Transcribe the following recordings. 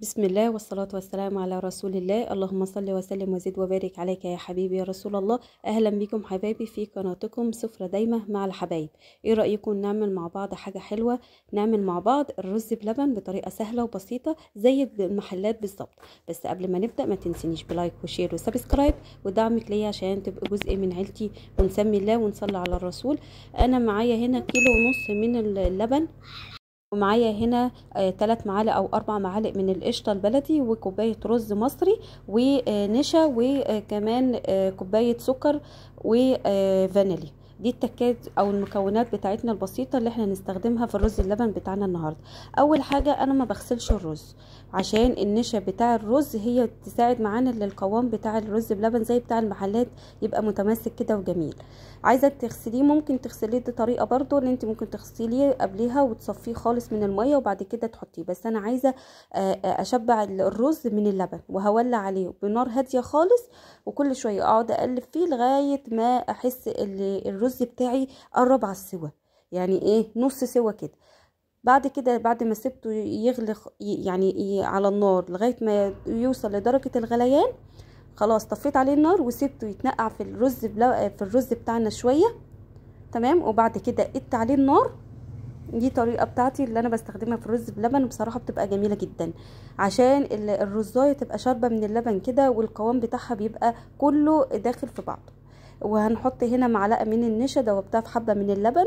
بسم الله والصلاة والسلام على رسول الله. اللهم صل وسلم وزد وبارك عليك يا حبيبي يا رسول الله. اهلا بكم حبايبي في قناتكم سفرة دايمة مع الحبايب. ايه رأيكم نعمل مع بعض حاجة حلوة؟ نعمل مع بعض الرز بلبن بطريقة سهلة وبسيطة زي المحلات بالظبط. بس قبل ما نبدأ ما تنسينيش بلايك وشير وسبسكرايب ودعمك ليا عشان تبقى جزء من عيلتي، ونسمي الله ونصلي على الرسول. انا معايا هنا 1.5 كيلو من اللبن، ومعايا هنا 3 معالق او 4 معالق من القشطه البلدي، وكوبايه رز مصري ونشا، وكمان كوبايه سكر وفانيليا. دي التكات او المكونات بتاعتنا البسيطه اللي احنا نستخدمها في الرز اللبن بتاعنا النهارده. اول حاجه انا ما بغسلش الرز عشان النشا بتاع الرز هي تساعد معانا للقوام بتاع الرز بلبن زي بتاع المحلات، يبقى متماسك كده وجميل. عايزه تغسليه ممكن تغسليه، دي طريقه برضو ان انت ممكن تغسليه قبليها وتصفيه خالص من الميه وبعد كده تحطيه، بس انا عايزه اشبع الرز من اللبن، وهولع عليه بنار هاديه خالص، وكل شويه اقعد اقلب فيه لغايه ما احس ان الرز بتاعي قرب على السوا، يعني ايه نص سوا كده. بعد كده بعد ما سبته يغلي يعني على النار لغايه ما يوصل لدرجه الغليان، خلاص طفيت عليه النار وسبته يتنقع في الرز بتاعنا شويه، تمام. وبعد كده قدت عليه النار. دي طريقه بتاعتي اللي انا بستخدمها في الرز بلبن، وبصراحه بتبقى جميله جدا عشان الرزايه تبقى شاربه من اللبن كده، والقوام بتاعها بيبقى كله داخل في بعضه. وهنحط هنا معلقه من النشا دوبتها في حبه من اللبن.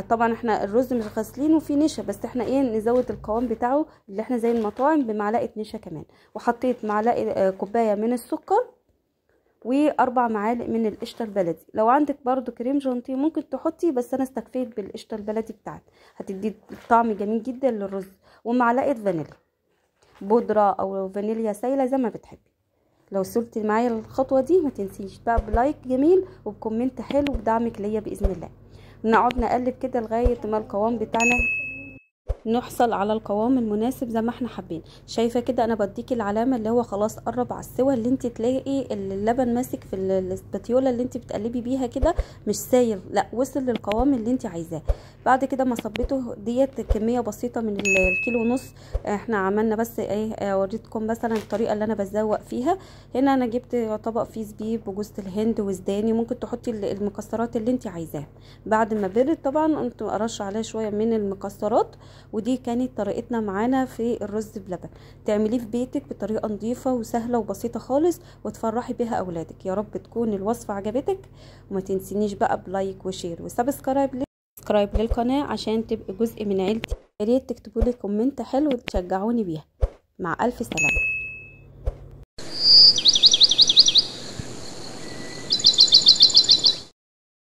طبعا احنا الرز مش غاسلينه وفيه نشا، بس احنا ايه نزود القوام بتاعه اللي احنا زي المطاعم بمعلقه نشا كمان. وحطيت معلقه كوبايه من السكر و4 معالق من القشطه البلدي. لو عندك برضو كريم جانتيه ممكن تحطي، بس انا استكفيت بالقشطه البلدي بتاعتي، هتدي طعم جميل جدا للرز. ومعلقه فانيليا بودره او فانيليا سايله زي ما بتحبي. لو وصلتي معايا الخطوه دي ما تنسيش بقى بلايك جميل وبكومنت حلو وبدعمك ليا باذن الله. نقعد نقلب كده لغايه ما القوام بتاعنا نحصل على القوام المناسب زي ما احنا حابين. شايفه كده انا بديكي العلامه اللي هو خلاص قرب على السوا، اللي انت تلاقي اللبن ماسك في الاسباتيولا اللي انت بتقلبي بيها كده، مش سايل، لا وصل للقوام اللي انت عايزاه. بعد كده ما صبيته ديت كميه بسيطه من الكيلو ونص. احنا عملنا بس ايه، اوريتكم مثلا الطريقه اللي انا بزوق فيها. هنا انا جبت طبق فيه زبيب وجوز الهند وزداني، ممكن تحطي المكسرات اللي انت عايزاها. بعد ما برد طبعا قمت ارش عليه شويه من المكسرات. ودي كانت طريقتنا معانا في الرز بلبن. تعمليه في بيتك بطريقه نظيفه وسهله وبسيطه خالص، وتفرحي بيها اولادك. يا رب تكون الوصفه عجبتك، وما تنسينيش بقى بلايك وشير وسبسكرايب للقناه عشان تبقى جزء من عيلتي. يا ريت تكتبوا لي كومنت حلو وتشجعوني بيها. مع الف سلامه.